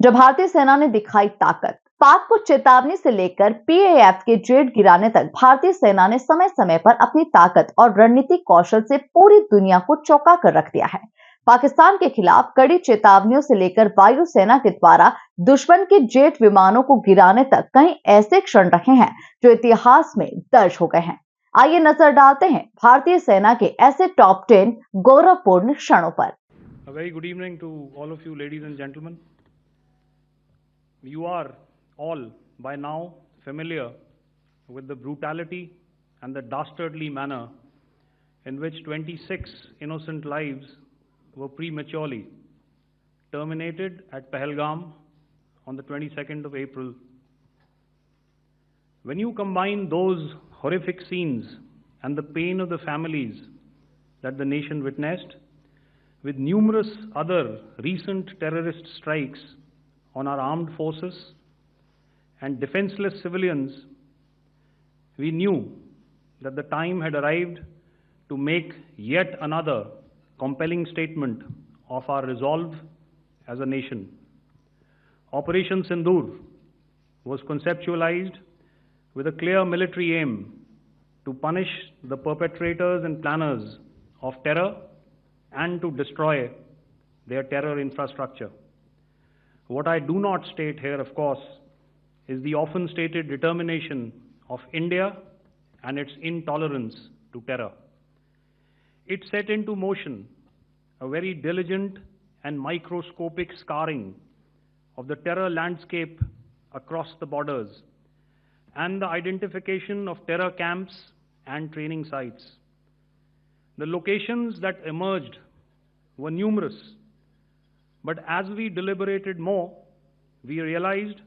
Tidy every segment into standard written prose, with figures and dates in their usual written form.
जब भारतीय सेना ने दिखाई ताकत, पाक को चेतावनी से लेकर पीएएफ के जेट गिराने तक भारतीय सेना ने समय समय पर अपनी ताकत और रणनीतिक कौशल से पूरी दुनिया को चौंका कर रख दिया है। पाकिस्तान के खिलाफ कड़ी चेतावनियों से लेकर वायुसेना के द्वारा दुश्मन के जेट विमानों को गिराने तक कई ऐसे क्षण रहे हैं जो इतिहास में दर्ज हो गए हैं। आइए नजर डालते हैं भारतीय सेना के ऐसे टॉप 10 गौरवपूर्ण क्षणों पर। A very good evening to all of you, ladies and gentlemen. You are all by now familiar with the brutality and the dastardly manner in which 26 innocent lives were prematurely terminated at Pahalgam on the 22nd of April. When you combine those horrific scenes and the pain of the families that the nation witnessed with numerous other recent terrorist strikes on our armed forces and defenseless civilians, we knew that the time had arrived to make yet another compelling statement of our resolve as a nation. Operation Sindoor was conceptualized with a clear military aim to punish the perpetrators and planners of terror and to destroy their terror infrastructure. What I do not state here, of course, is the often stated determination of India and its intolerance to terror. It set into motion a very diligent and microscopic scarring of the terror landscape across the borders and the identification of terror camps and training sites. The locations that emerged were numerous, but as we deliberated more, we realized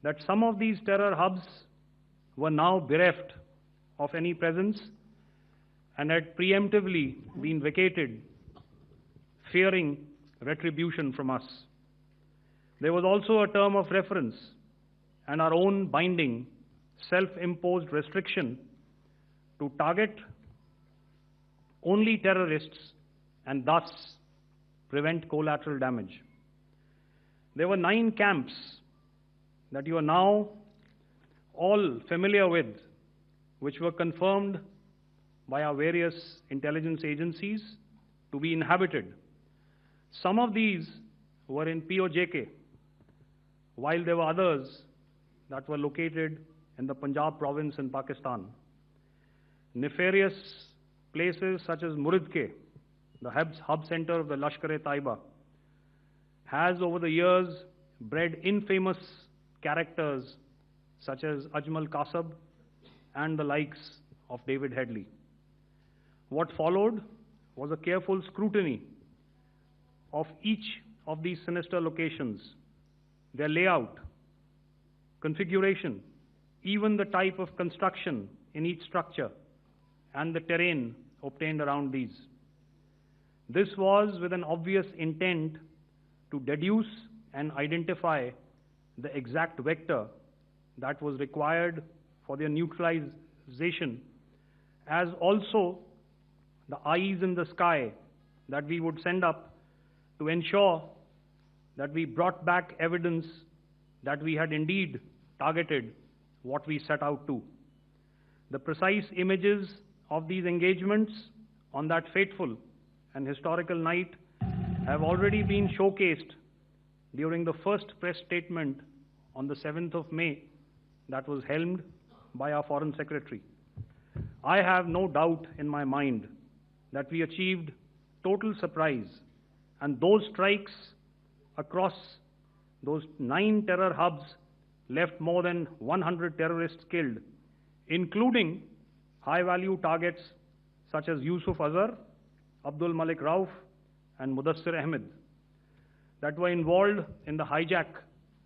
that some of these terror hubs were now bereft of any presence and had preemptively been vacated, fearing retribution from us. There was also a term of reference and our own binding, self-imposed restriction to target only terrorists and thus prevent collateral damage. There were 9 camps that you are now all familiar with, which were confirmed by our various intelligence agencies to be inhabited. Some of these were in POJK, while there were others that were located in the Punjab province in Pakistan. Nefarious places such as Muridke, the hub center of the Lashkar-e-Taiba, has over the years bred infamous characters such as Ajmal Kasab and the likes of David Headley. What followed was a careful scrutiny of each of these sinister locations, their layout, configuration, even the type of construction in each structure, and the terrain obtained around these. This was with an obvious intent to deduce and identify the exact vector that was required for their neutralization, as also the eyes in the sky that we would send up to ensure that we brought back evidence that we had indeed targeted what we set out to. The precise images of these engagements on that fateful and historical night have already been showcased during the first press statement on the 7th of May that was helmed by our Foreign Secretary. I have no doubt in my mind that we achieved total surprise, and those strikes across those 9 terror hubs left more than 100 terrorists killed, including high-value targets such as Yusuf Azhar, Abdul Malik Rauf, and Mudassir Ahmed that were involved in the hijack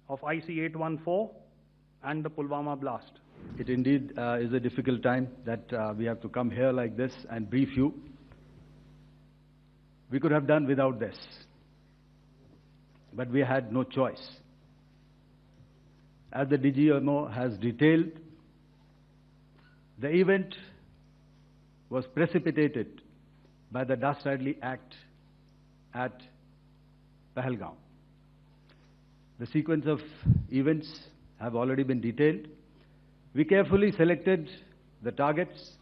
of IC-814 and the Pulwama blast. It indeed is a difficult time that we have to come here like this and brief you. We could have done without this, but we had no choice. As the DGMO has detailed, the event was precipitated by the dastardly act at Pahalgam. The sequence of events have already been detailed. We carefully selected the targets,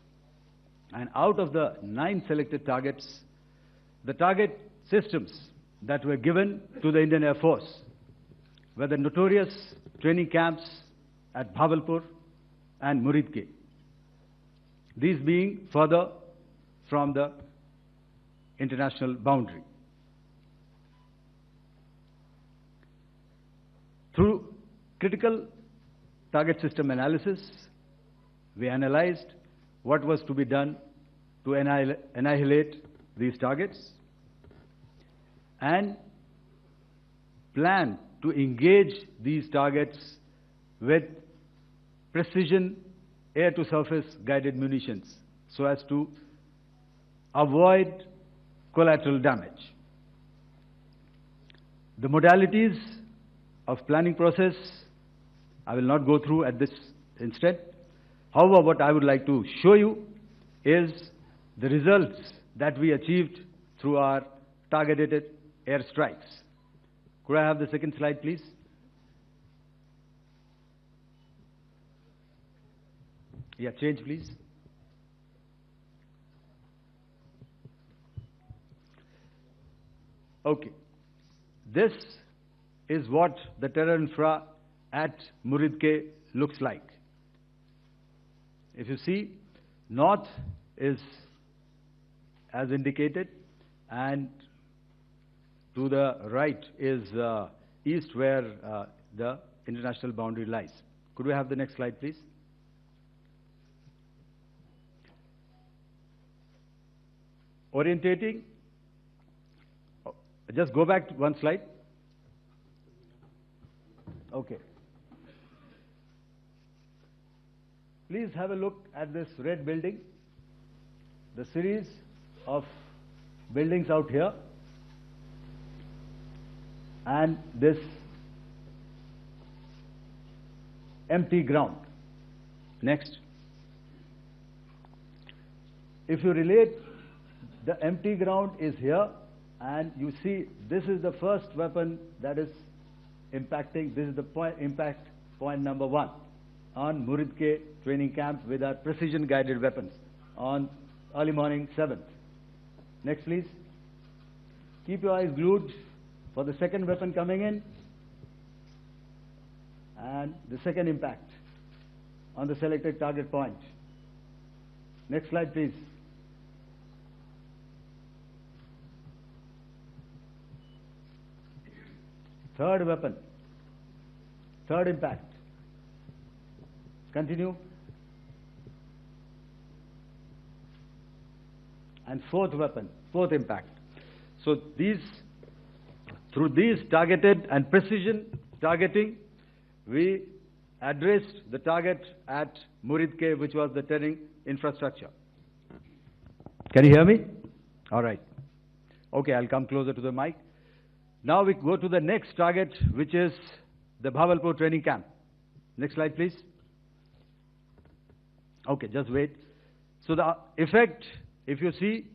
and out of the 9 selected targets, the target systems that were given to the Indian Air Force were the notorious training camps at Bhavalpur and Muridke, these being further from the international boundary. Through critical target system analysis, we analyzed what was to be done to annihilate these targets and plan to engage these targets with precision air-to-surface guided munitions so as to avoid collateral damage. The modalities of planning process I will not go through at this instant. However, what I would like to show you is the results that we achieved through our targeted airstrikes. Could I have the second slide, please? Yeah, change, please. Okay. This is what the terror infra at Muridke looks like. If you see, north is as indicated, and to the right is east, where the international boundary lies. Could we have the next slide, please? Orientating. Just go back to one slide. Okay. Please have a look at this red building, the series of buildings out here, and this empty ground. Next. If you relate, the empty ground is here, and you see this is the first weapon that is impacting. This is the impact point number 1 on Muridke training camp with our precision guided weapons on early morning 7th. Next, please. Keep your eyes glued for the second weapon coming in and the second impact on the selected target point. Next slide, please. Third weapon, third impact. Continue. And fourth weapon, fourth impact. So through these targeted and precision targeting, we addressed the target at Muridke, which was the terrain infrastructure. Can you hear me? All right. Okay, I'll come closer to the mic. Now we go to the next target, which is the Bhavalpur training camp. Next slide, please. Okay, just wait. So the effect, if you see,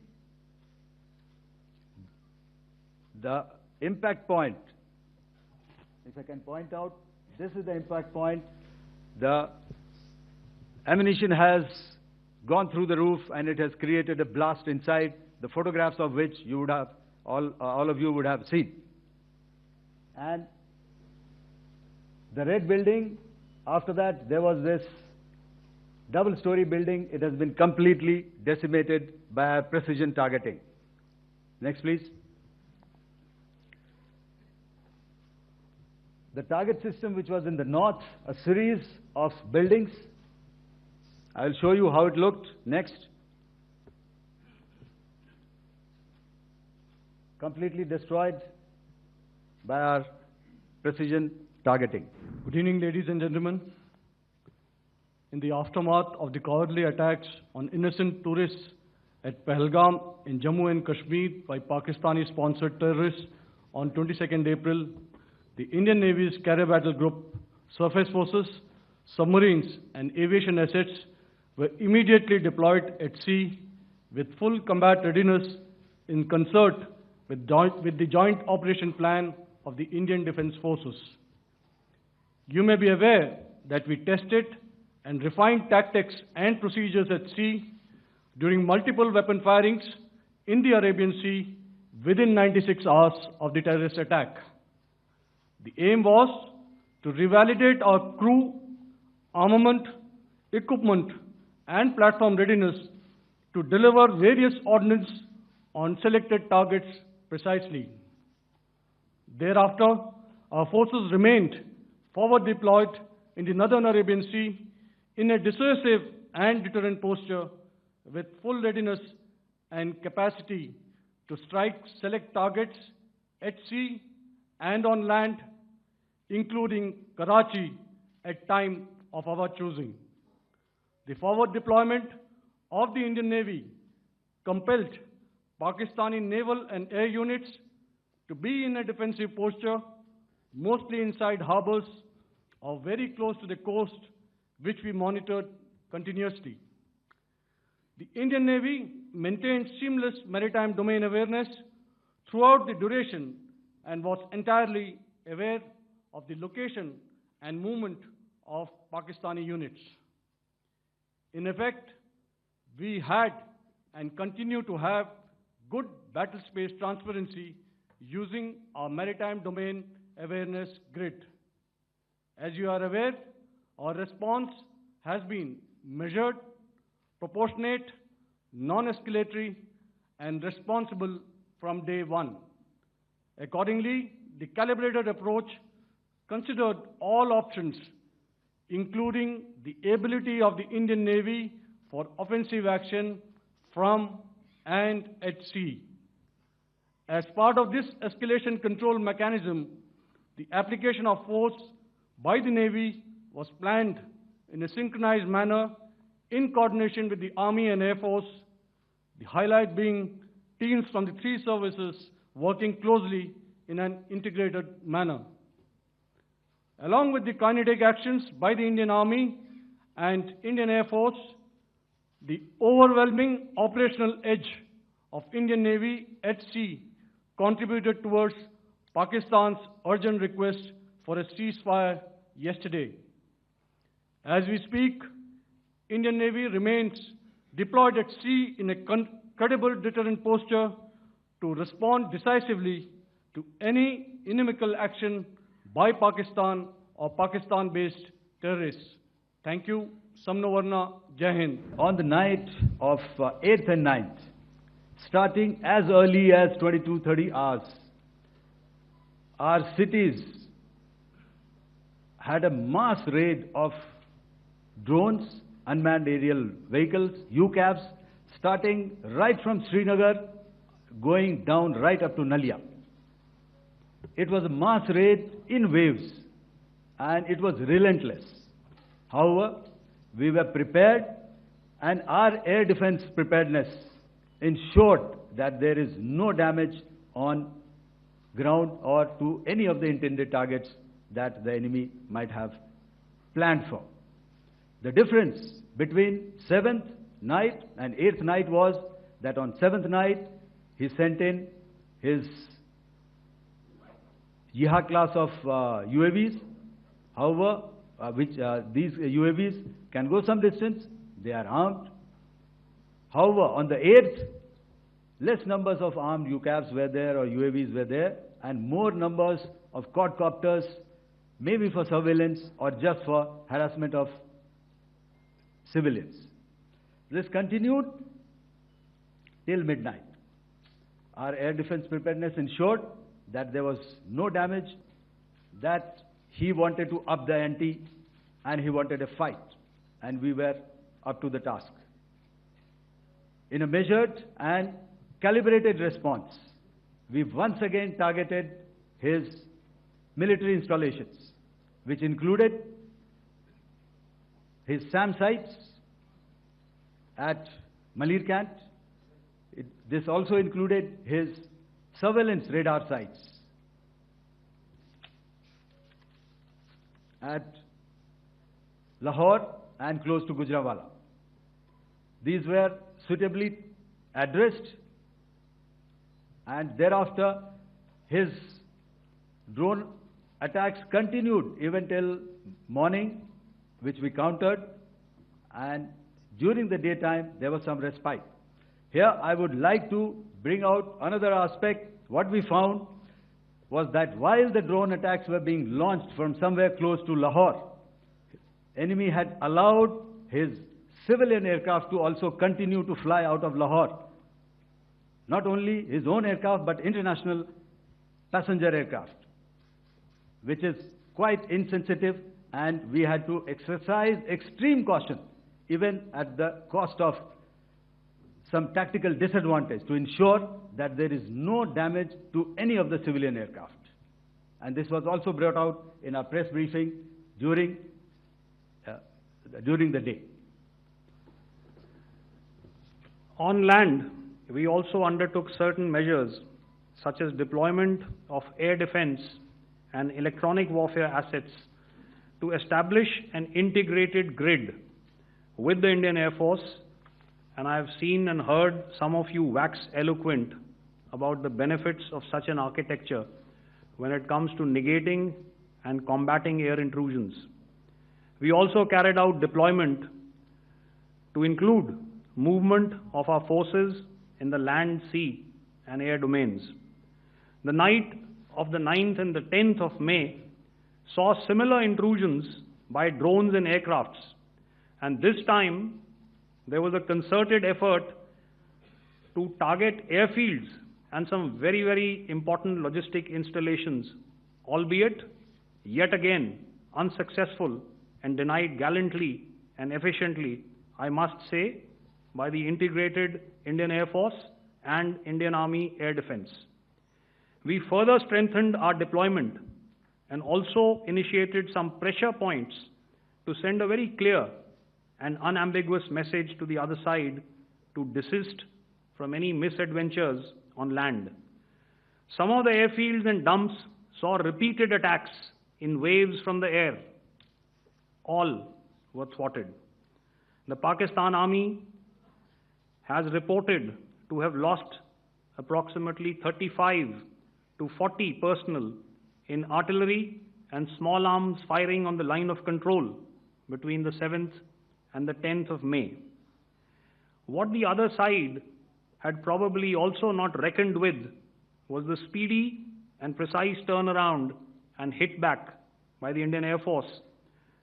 the impact point, if I can point out, this is the impact point. The ammunition has gone through the roof and it has created a blast inside, the photographs of which you would have, all of you would have seen. And the red building, after that, there was this double-story building. It has been completely decimated by precision targeting. Next, please. The target system, which was in the north, a series of buildings. I will show you how it looked. Next. Completely destroyed by our precision targeting. Good evening, ladies and gentlemen. In the aftermath of the cowardly attacks on innocent tourists at Pahalgam in Jammu and Kashmir by Pakistani-sponsored terrorists on 22nd April, the Indian Navy's Carrier Battle Group, surface forces, submarines, and aviation assets were immediately deployed at sea with full combat readiness in concert with the Joint Operation Plan of the Indian Defence Forces. You may be aware that we tested and refined tactics and procedures at sea during multiple weapon firings in the Arabian Sea within 96 hours of the terrorist attack. The aim was to revalidate our crew, armament, equipment, and platform readiness to deliver various ordnance on selected targets precisely. Thereafter, our forces remained forward deployed in the Northern Arabian Sea in a dissuasive and deterrent posture with full readiness and capacity to strike select targets at sea and on land, including Karachi at time of our choosing. The forward deployment of the Indian Navy compelled Pakistani naval and air units to be in a defensive posture, mostly inside harbors or very close to the coast, which we monitored continuously. The Indian Navy maintained seamless maritime domain awareness throughout the duration and was entirely aware of the location and movement of Pakistani units. In effect, we had and continue to have good battle space transparency using our maritime domain awareness grid. As you are aware, our response has been measured, proportionate, non-escalatory, and responsible from day one. Accordingly, the calibrated approach considered all options, including the ability of the Indian Navy for offensive action from and at sea. As part of this escalation control mechanism, the application of force by the Navy was planned in a synchronized manner in coordination with the Army and Air Force, the highlight being teams from the three services working closely in an integrated manner. Along with the kinetic actions by the Indian Army and Indian Air Force, the overwhelming operational edge of Indian Navy at sea contributed towards Pakistan's urgent request for a ceasefire yesterday. As we speak, Indian Navy remains deployed at sea in a credible deterrent posture to respond decisively to any inimical action by Pakistan or Pakistan-based terrorists. Thank you. Samno Varna, Jai Hind. On the night of 8th and 9th, starting as early as 22:30 hours, our cities had a mass raid of drones, unmanned aerial vehicles, UCAVs, starting right from Srinagar, going down right up to Nalia. It was a mass raid in waves, and it was relentless. However, we were prepared, and our air defense preparedness ensured that there is no damage on ground or to any of the intended targets that the enemy might have planned for. The difference between 7th night and 8th night was that on 7th night, he sent in his Yiha class of UAVs. However, these UAVs can go some distance, they are armed. However, on the 8th, less numbers of armed UCAVs were there or UAVs were there, and more numbers of quadcopters, maybe for surveillance or just for harassment of civilians. This continued till midnight. Our air defense preparedness ensured that there was no damage, that he wanted to up the ante and he wanted a fight, and we were up to the task. In a measured and calibrated response, we once again targeted his military installations, which included his SAM sites at Malirkant. This also included his surveillance radar sites at Lahore and close to Gujranwala. These were suitably addressed, and thereafter his drone attacks continued even till morning, which we countered, and during the daytime there was some respite. Here I would like to bring out another aspect. What we found was that while the drone attacks were being launched from somewhere close to Lahore, enemy had allowed his civilian aircraft to also continue to fly out of Lahore. Not only his own aircraft, but international passenger aircraft, which is quite insensitive, and we had to exercise extreme caution, even at the cost of some tactical disadvantage, to ensure that there is no damage to any of the civilian aircraft. And this was also brought out in our press briefing during the day. On land, we also undertook certain measures such as deployment of air defense and electronic warfare assets to establish an integrated grid with the Indian Air Force, and I have seen and heard some of you wax eloquent about the benefits of such an architecture when it comes to negating and combating air intrusions. We also carried out deployment to include movement of our forces in the land, sea, and air domains. The night of the 9th and the 10th of May saw similar intrusions by drones and aircrafts, and this time there was a concerted effort to target airfields and some very, very important logistic installations, albeit yet again unsuccessful and denied gallantly and efficiently, I must say, by the integrated Indian Air Force and Indian Army Air Defense. We further strengthened our deployment and also initiated some pressure points to send a very clear and unambiguous message to the other side to desist from any misadventures on land. Some of the airfields and dumps saw repeated attacks in waves from the air. All were thwarted. The Pakistan Army has reported to have lost approximately 35 to 40 personnel in artillery and small arms firing on the line of control between the 7th and the 10th of May. What the other side had probably also not reckoned with was the speedy and precise turnaround and hit back by the Indian Air Force.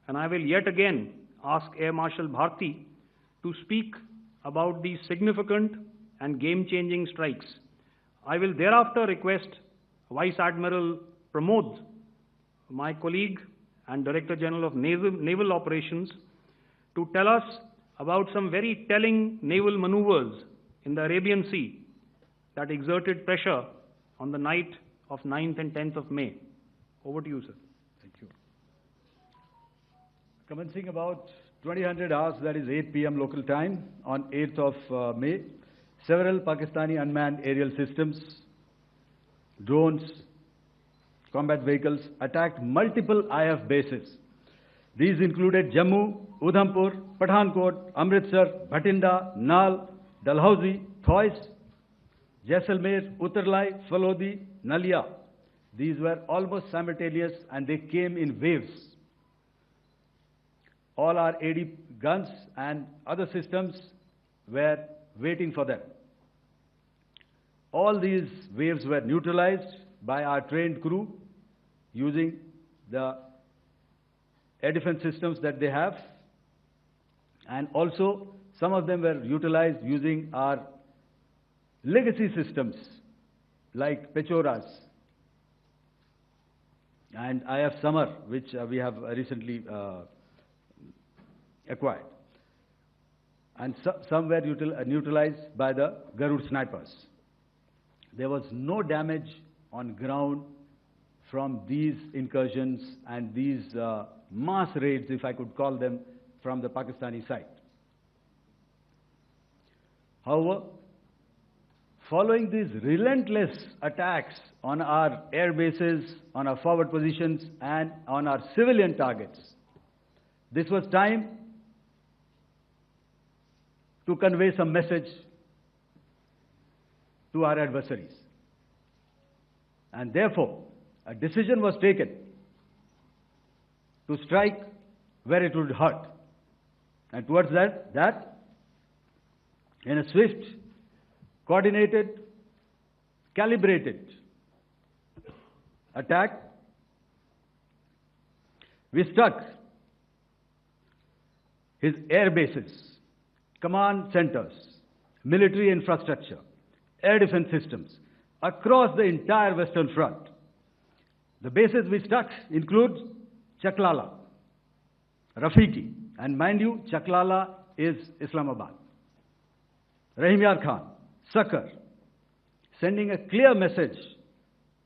And I will yet again ask Air Marshal Bharti to speak about these significant and game-changing strikes. I will thereafter request Vice Admiral Pramod, my colleague and Director General of Naval Operations, to tell us about some very telling naval maneuvers in the Arabian Sea that exerted pressure on the night of 9th and 10th of May. Over to you, sir. Thank you. Commencing about 2000 hours, that is 8 p.m. local time, on 8th of May, several Pakistani unmanned aerial systems, drones, combat vehicles attacked multiple IF bases. These included Jammu, Udhampur, Pathankot, Amritsar, Bhatinda, Nal, Dalhousie, Thois, Jaisalmer, Uttarlai, Falodi, Nalia. These were almost simultaneous and they came in waves. All our AD guns and other systems were waiting for them. All these waves were neutralized by our trained crew using the air defense systems that they have, and also some of them were utilized using our legacy systems like Pechoras and IF Summer, which we have recently acquired. And some were neutralized by the Garud snipers. There was no damage on ground from these incursions and these mass raids, if I could call them, from the Pakistani side. However, following these relentless attacks on our air bases, on our forward positions, and on our civilian targets, this was time to convey some message to our adversaries. And therefore, a decision was taken to strike where it would hurt. And towards that, in a swift, coordinated, calibrated attack, we struck his air bases, command centers, military infrastructure, air defense systems across the entire Western Front. The bases we struck include Chaklala, Rafiki, and mind you, Chaklala is Islamabad. Rahim Yar Khan, Sakar, sending a clear message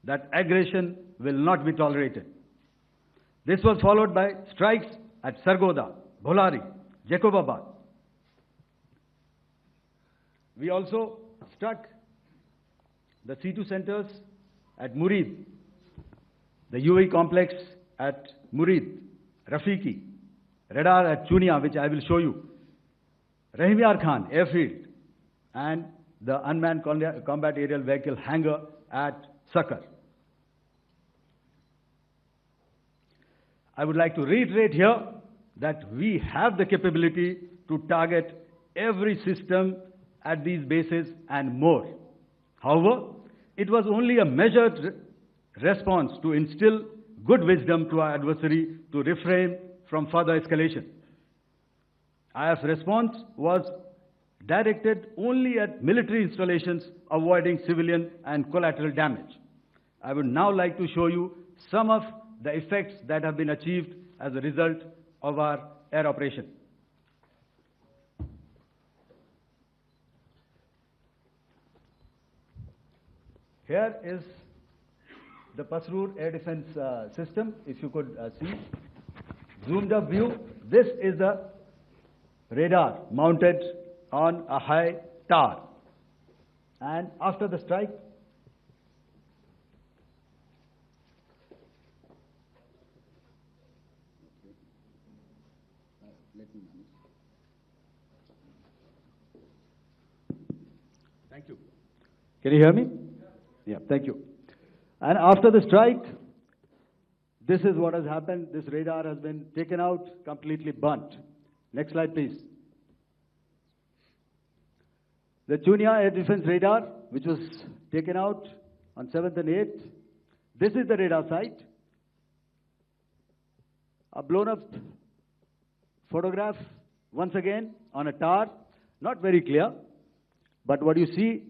that aggression will not be tolerated. This was followed by strikes at Sargoda, Bholari, Jacobabad. We also struck the C2 centers at Murid, the UAE complex at Murid, Rafiki, radar at Chunia, which I will show you, Rahim Yar Khan airfield, and the unmanned combat aerial vehicle hangar at Sakar. I would like to reiterate here that we have the capability to target every system at these bases and more. However, it was only a measured response to instill good wisdom to our adversary to refrain from further escalation. IF's response was directed only at military installations, avoiding civilian and collateral damage. I would now like to show you some of the effects that have been achieved as a result of our air operation. Here is the Pasrur air defense system, if you could see. Zoomed up view, this is the radar mounted on a high tower. And after the strike, thank you. Can you hear me? Yeah, thank you. And after the strike, this is what has happened. This radar has been taken out, completely burnt. Next slide, please. The Chunia air defense radar, which was taken out on 7th and 8th. This is the radar site. A blown up photograph, once again, on a tower. Not very clear, but what you see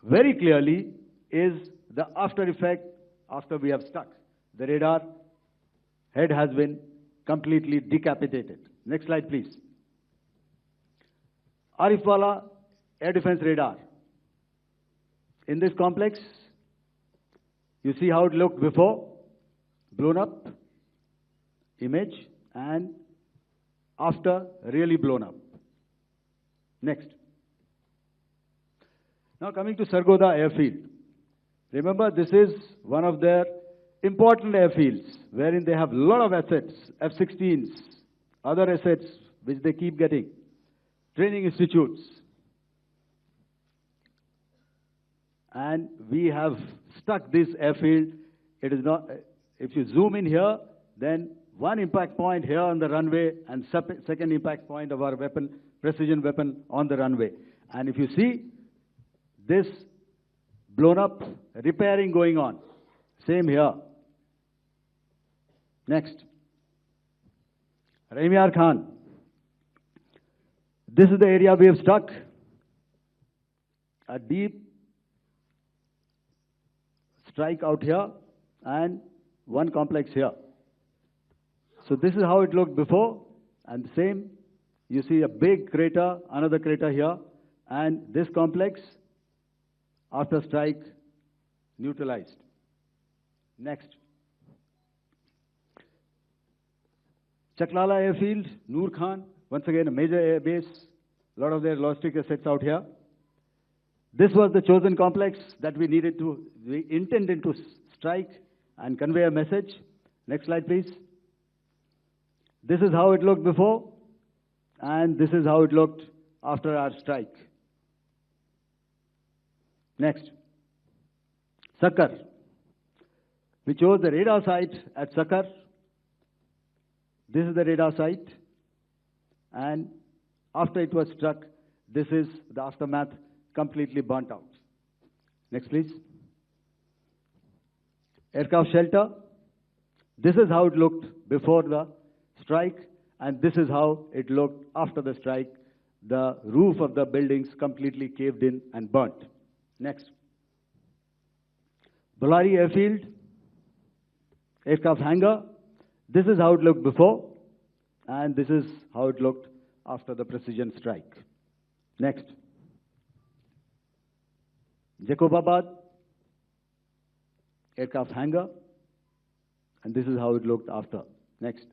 very clearly is the after effect after we have struck. The radar head has been completely decapitated. Next slide, please. Arifwala air defense radar. In this complex, you see how it looked before, blown up image, and after really blown up. Next. Now coming to Sargoda airfield. Remember, this is one of their important airfields wherein they have a lot of assets, F-16s, other assets which they keep getting, training institutes. And we have stuck this airfield. It is not, if you zoom in here, then one impact point here on the runway and second impact point of our weapon, precision weapon on the runway. And if you see this blown up, repairing going on. Same here. Next. Rahim Yar Khan. This is the area we have struck. A deep strike out here and one complex here. So this is how it looked before, and the same. You see a big crater, another crater here, and this complex after strike neutralized. Next. Chaklala airfield, Noor Khan, once again a major air base, a lot of their logistic assets out here. This was the chosen complex that we intended to strike and convey a message. Next slide, please. This is how it looked before, and this is how it looked after our strike. Next. Sakar. We chose the radar site at Sakar. This is the radar site. And after it was struck, this is the aftermath, completely burnt out. Next, please. Aircraft shelter. This is how it looked before the strike, and this is how it looked after the strike. The roof of the buildings completely caved in and burnt. Next. Ballari Airfield, aircraft hangar. This is how it looked before, and this is how it looked after the precision strike. Next. Jacobabad, aircraft hangar, and this is how it looked after. Next.